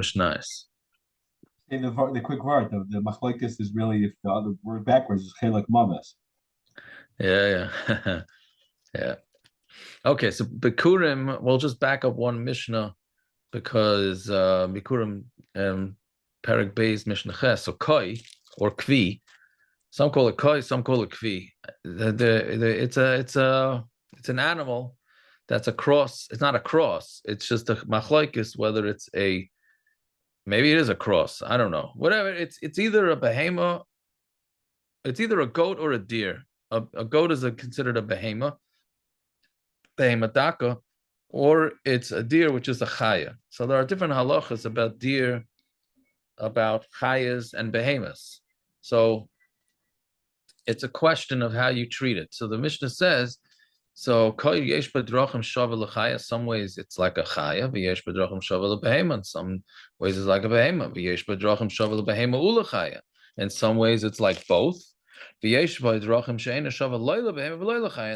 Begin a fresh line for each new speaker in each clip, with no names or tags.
Mishnayos.
In the quick word, the machlokes is really, if the other word backwards is chelak mamas.
Yeah, yeah. Yeah. Okay, so Bikurim, we'll just back up one Mishnah because Bikurim Perek Beis Mishnah Ches, so Koi or Kvi. Some call it Koi, some call it Kvi. It's an animal that's a cross. It's not a cross. It's just a machlokes, whether it's a, maybe it is a cross. I don't know. Whatever. It's either a behemoth, it's either a goat or a deer. A goat is considered a behemoth daka, or it's a deer, which is a chaya. So there are different halachas about deer, about chayas and behemoths. So it's a question of how you treat it. So the Mishnah says, so some ways it's like a chaya, some ways it's like a behemoth, in some ways it's like both. And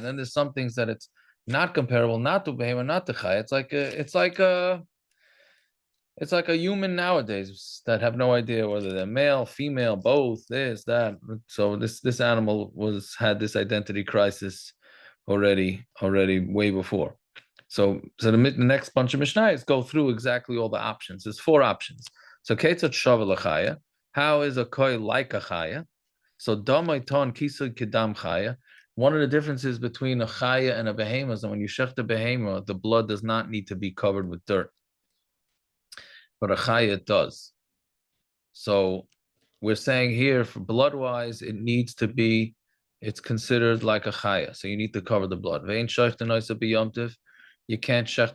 then there's some things that it's not comparable, not to behemoth, not to chaya. It's like a human nowadays that have no idea whether they're male, female, both, this, that. So this animal had this identity crisis already way before. So the next bunch of Mishnayos go through exactly all the options. There's 4 options. So ketzat shava l'chaya. How is a koi like a chaya? So damai ton kisud kedam chaya. One of the differences between a chaya and a behemoth is that when you shech the behemoth, the blood does not need to be covered with dirt, but a chaya does. So we're saying here, for blood-wise, it needs to be, it's considered like a chaya. So you need to cover the blood. You can't shecht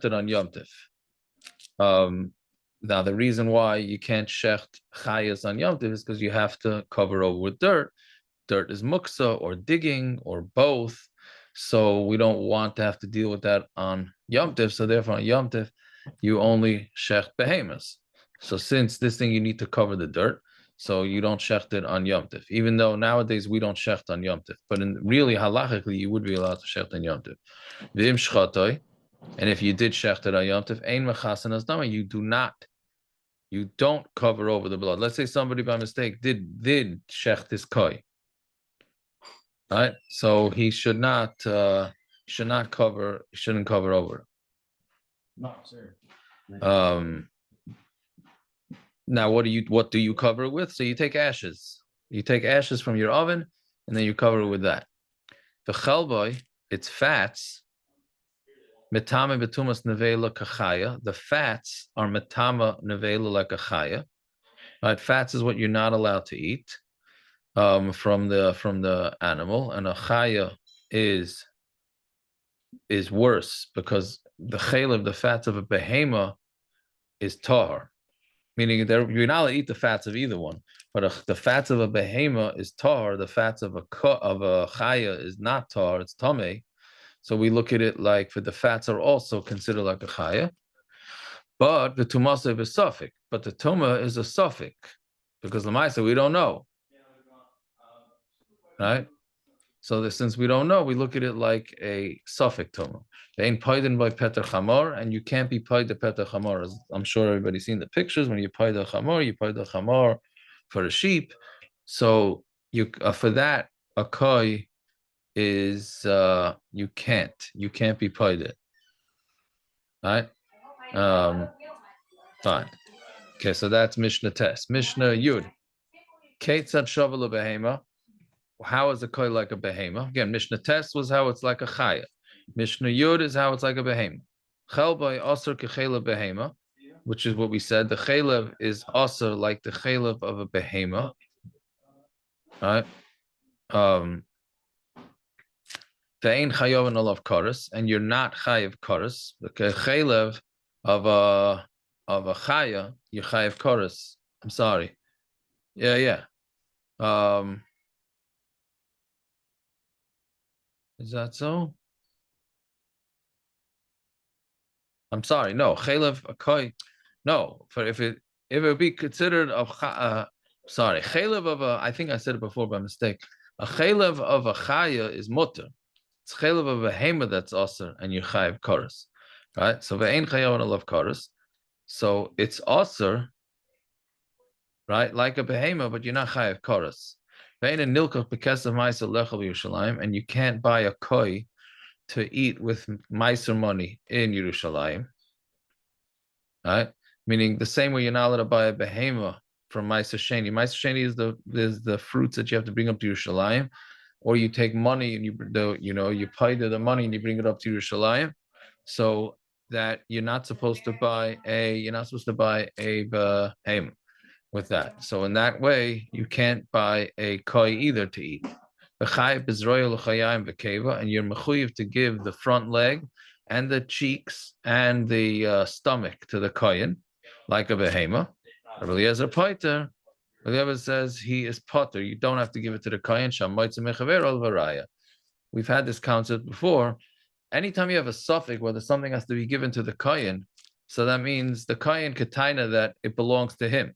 it on Yom Tiv. Now, the reason why you can't shecht chayas on Yom Tiv is because you have to cover over with dirt. Dirt is muksa or digging or both. So we don't want to have to deal with that on Yom Tiv. So therefore, on Yom Tiv, you only shecht behemoths. So since this thing, you need to cover the dirt, so you don't shecht it on Yom Tiv. Even though nowadays we don't shecht on Yom Tiv, but really halachically, you would be allowed to shecht on Yom Tiv. V'im shchatoi, and if you did shecht it on Yom Tiv, ein mechasen asdama, you don't cover over the blood. Let's say somebody by mistake did shecht his koi, right? So he shouldn't cover over.
No, sir.
Now, what do you cover it with? So you take ashes. You take ashes from your oven, and then you cover it with that. The chalboy, it's fats. Metame betumas nevela kachaya. The fats are metama nevela like a chaya. Right? Fats is what you're not allowed to eat from the animal, and a chaya is worse because the chaylev, the fats of a behema, is tahar. Meaning you're not allowed to eat the fats of either one, but the fats of a behema is tar. The fats of a chaya is not tar; it's tameh. So we look at it like for the fats are also considered like a chaya, but the tumasa is suffix. But the tuma is a suffix because lemaisa we don't know, right? So since we don't know, we look at it like a suffix tuma. They ain't paid by peter chamor, and you can't be paid the peter chamor. As I'm sure everybody's seen the pictures. When you pay the chamor for a sheep. So you for that a koi is you can't be paid it, right? Fine. Okay, so that's Mishnah Test. Mishnah Yud. Ketzad shavala behema. How is a koi like a behema? Again, Mishnah Test was how it's like a chaya. Mishnah Yud is how it's like a behema. Chelbay aser kechela behema, which is what we said. The chelev is aser like the chelev of a behema, right? Ve'ein chayav and olav kares, and you're not chayav kares. The chelev of a chaya, you chayav kares. I'm sorry. Yeah. Is that so? I'm sorry. No, chelev a koi. No, for if it would be considered a sorry, chelev of a. I think I said it before by mistake. A chelev of a chaya is mutter. It's chelev of a hema that's aser, and you chayav kares, right? So ve'ein chayav and love kares. So it's aser right? Like a behemoth, but you're not chayav koros. And you can't buy a koi to eat with meiser money in Yerushalayim, right? Meaning the same way you're not allowed to buy a behemoth from meiser sheni. Meiser sheni is the fruits that you have to bring up to Yerushalayim, or you take money and you pay the money and you bring it up to Yerushalayim. So that you're not supposed to buy a behemoth with that. So in that way, you can't buy a koi either to eat. And you're mechuyev to give the front leg and the cheeks and the stomach to the kohen, like a behemoth. Eliezer Poiter, Eliezer says he is potter. You don't have to give it to the kohen. We've had this concept before. Anytime you have a suffix, whether something has to be given to the kohen, so that means the kohen kataina that it belongs to him.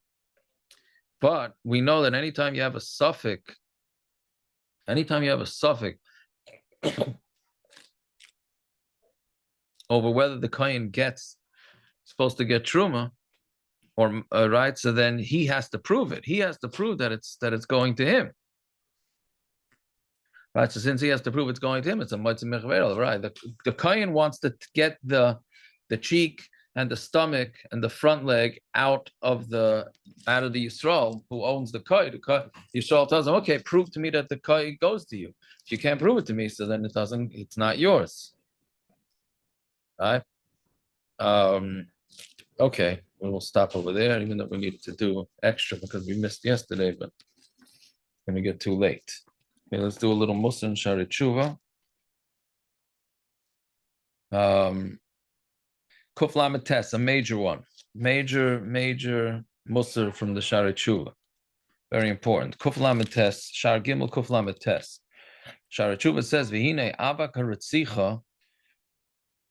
But we know that anytime you have a suffix over whether the kohen supposed to get truma, or right, so then he has to prove it. He has to prove that it's going to him. Right. So since he has to prove it's going to him, it's a motzei mechverel, right? The kohen wants to get the cheek and the stomach and the front leg out of the Yisrael who owns the koi. The Yisrael tells him, okay, prove to me that the koi goes to you. If you can't prove it to me, so then it's not yours. Right? Okay, we'll stop over there, even though we need to do extra because we missed yesterday, but it's gonna get too late. Okay, let's do a little Musa and Shari Tshuva. Kuf Lamed Tes, a major one. Major Musa from the Shari Tshuva. Very important. Kuf Lamed Tes, Shar Gimel Kuf Lamed Tes. Shari Tshuva says, V'hine avak haretzicha.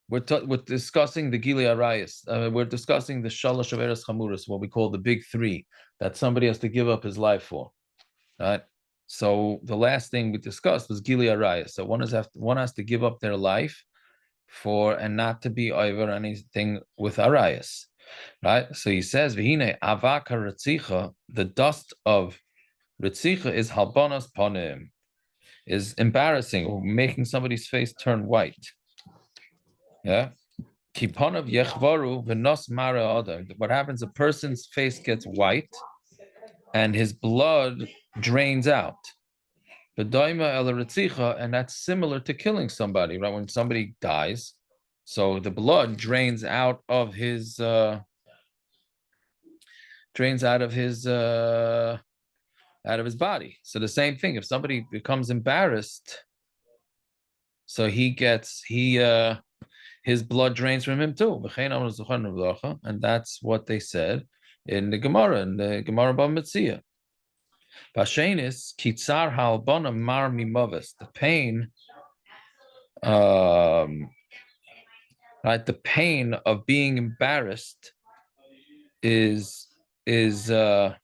We're discussing the Gili Arayas. We're discussing the Shalosh Averos Chamuras, what we call the big three, that somebody has to give up his life for. Right? So the last thing we discussed was Gili Arayas. So one has to give up their life for and not to be over anything with Arayas. Right? So he says, V'hine avak haretzicha, the dust of Ritzicha is halbonas panim, is embarrassing or making somebody's face turn white. Yeah. Kiponav yechvaru v'nos mara adam. What happens? A person's face gets white, and his blood drains out. V'doima el ritzicha, and that's similar to killing somebody. Right when somebody dies, so the blood drains out of his body. So the same thing. If somebody becomes embarrassed, so his blood drains from him too. And that's what they said in the Gemara Bava Metzia. Pashenis kitzar halbona mar mimoves. The pain, right? The pain of being embarrassed is meaning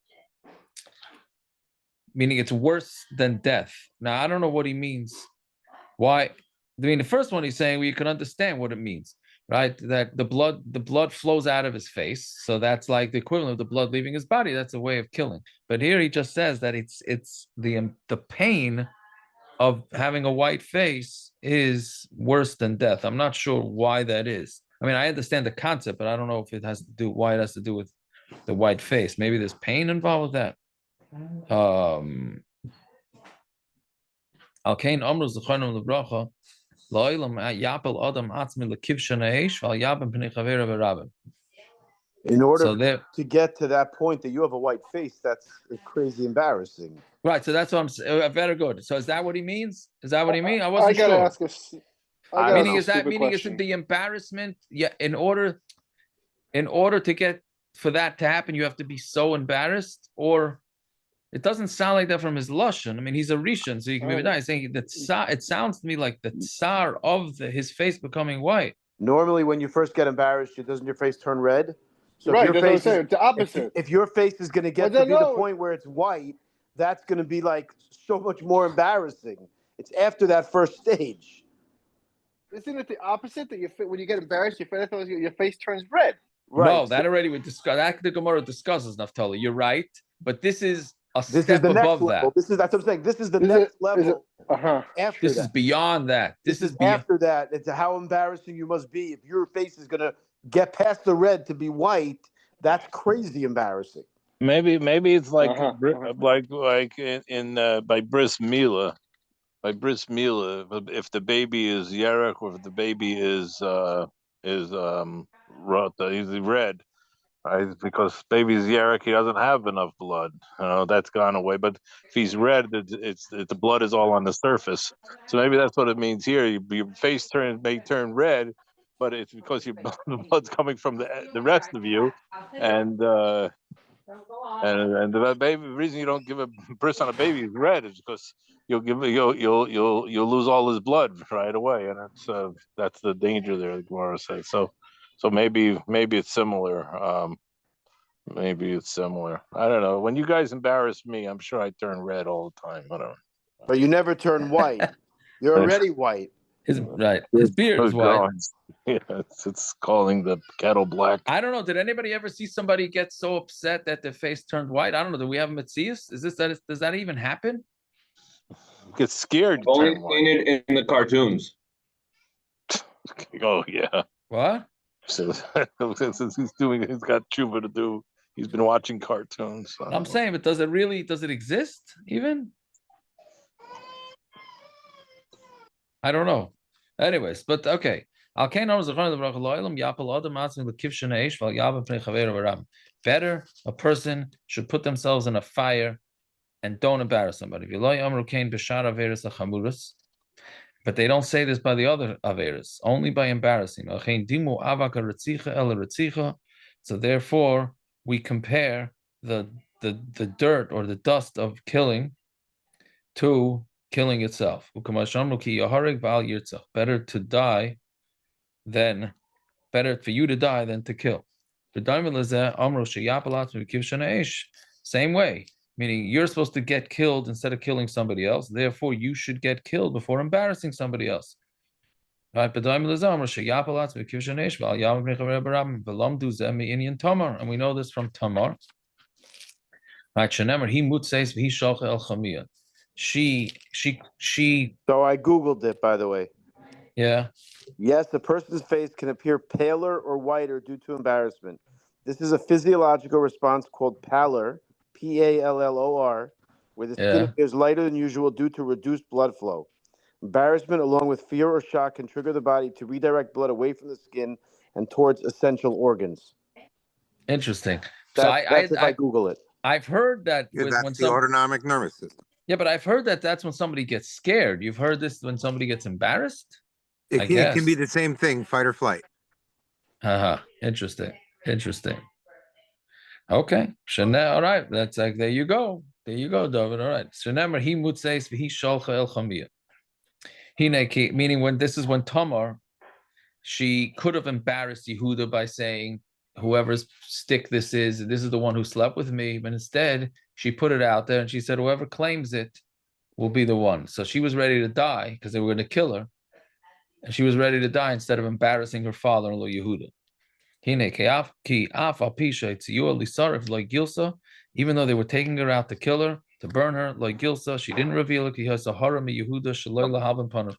it's worse than death. Now I don't know what he means. Why? I mean, the first one he's saying, well, you can understand what it means, right? That the blood flows out of his face, so that's like the equivalent of the blood leaving his body. That's a way of killing. But here he just says that it's the pain of having a white face is worse than death. I'm not sure why that is. I mean, I understand the concept, but I don't know if it has to do with the white face. Maybe there's pain involved with that. Al-Kain Amru Zechonam Lebracha. In
order to get to that point that you have a white face, that's crazy embarrassing.
Right, so that's what I'm saying. Very good. So is that what he means? Is that what he means? I wasn't
sure.
Ask meaning is it the embarrassment? Yeah, in order to get for that to happen, you have to be so embarrassed, or it doesn't sound like that from his lashon. I mean, he's a rishon, so you can maybe die. He's saying that it sounds to me like the tsar of his face becoming white.
Normally, when you first get embarrassed, doesn't your face turn red? So
right, if your face is, the opposite.
If your face is going to get to be the point where it's white, that's going to be like so much more embarrassing. It's after that first stage.
Isn't it the opposite that when you get embarrassed, your face turns red?
Right.
No, that already we discussed. That the Gemara discusses, Naftali. You're right. but this is a
This is
step
the next
above
level.
that.
That's what I'm saying. This is the
Is
next
it-
level after
This
that.
is beyond that. This is beyond.
after that. It's how embarrassing you must be. If your face is gonna get past the red to be white, that's crazy embarrassing.
Maybe it's like
Uh-huh.
like in by bris milah. By bris milah, if the baby is yerek or if the baby is he's red, right? Because baby's yerek, he doesn't have enough blood. That's gone away. But if he's red, the blood is all on the surface. So maybe that's what it means here. Your face may turn red, but it's because your the blood's coming from the rest of you, and the baby reason you don't give a bris on a baby is red is because you'll lose all his blood right away, and that's the danger there. The Gemara says so maybe it's similar. Maybe it's similar. I don't know. When you guys embarrass me, I'm sure I turn red all the time. I don't know.
But you never turn white. You're already white.
His beard is white.
Yeah, it's calling the kettle black.
I don't know. Did anybody ever see somebody get so upset that their face turned white? I don't know. Do we have Metzius? Does that even happen?
Get scared.
Only seen it in the cartoons.
Oh yeah.
What?
So since he's got tshuva to do. He's been watching cartoons. So
I'm saying, but does it exist even? I don't know. Anyways, but okay. Better a person should put themselves in a fire and don't embarrass somebody. But they don't say this by the other averas, only by embarrassing. So therefore, we compare the dirt or the dust of killing to killing itself. Better to die than for you to die than to kill. Same way, meaning you're supposed to get killed instead of killing somebody else. Therefore, you should get killed before embarrassing somebody else. Right? And we know this from Tamar. Right? She.
So I Googled it, by the way.
Yeah.
Yes, a person's face can appear paler or whiter due to embarrassment. This is a physiological response called pallor, Pallor, where the skin appears lighter than usual due to reduced blood flow. Embarrassment, along with fear or shock, can trigger the body to redirect blood away from the skin and towards essential organs.
Interesting.
That's if I Google it.
I've heard that
that's the autonomic nervous system.
Yeah, but I've heard that that's when somebody gets scared. You've heard this when somebody gets embarrassed?
It can be the same thing, fight or flight.
Interesting. Okay. All right. That's like, there you go, David. All right. Shenemar he mutzeis v'hi shalcha el chamiyah. Meaning when Tamar, she could have embarrassed Yehuda by saying, whoever's stick this is the one who slept with me. But instead, she put it out there and she said, whoever claims it will be the one. So she was ready to die because they were going to kill her. And she was ready to die instead of embarrassing her father-in-law, Yehuda. Even though they were taking her out to kill her, to burn her, like Gilsa, she didn't reveal it. That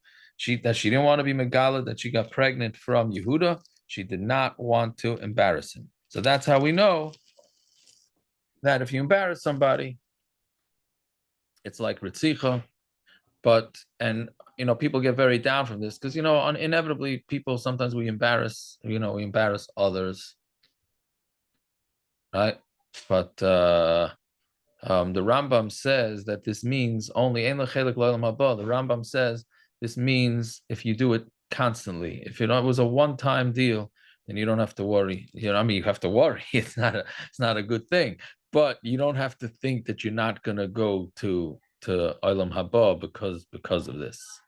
she didn't want to be Megala, that she got pregnant from Yehuda. She did not want to embarrass him. So that's how we know that if you embarrass somebody, it's like Ritzicha. People get very down from this because, inevitably people, sometimes we embarrass others. Right? But the Rambam says that this means only, the Rambam says this means if you do it constantly. If it was a one-time deal, then you don't have to worry. You have to worry. It's not a good thing. But you don't have to think that you're not gonna go to Olam Haba because of this.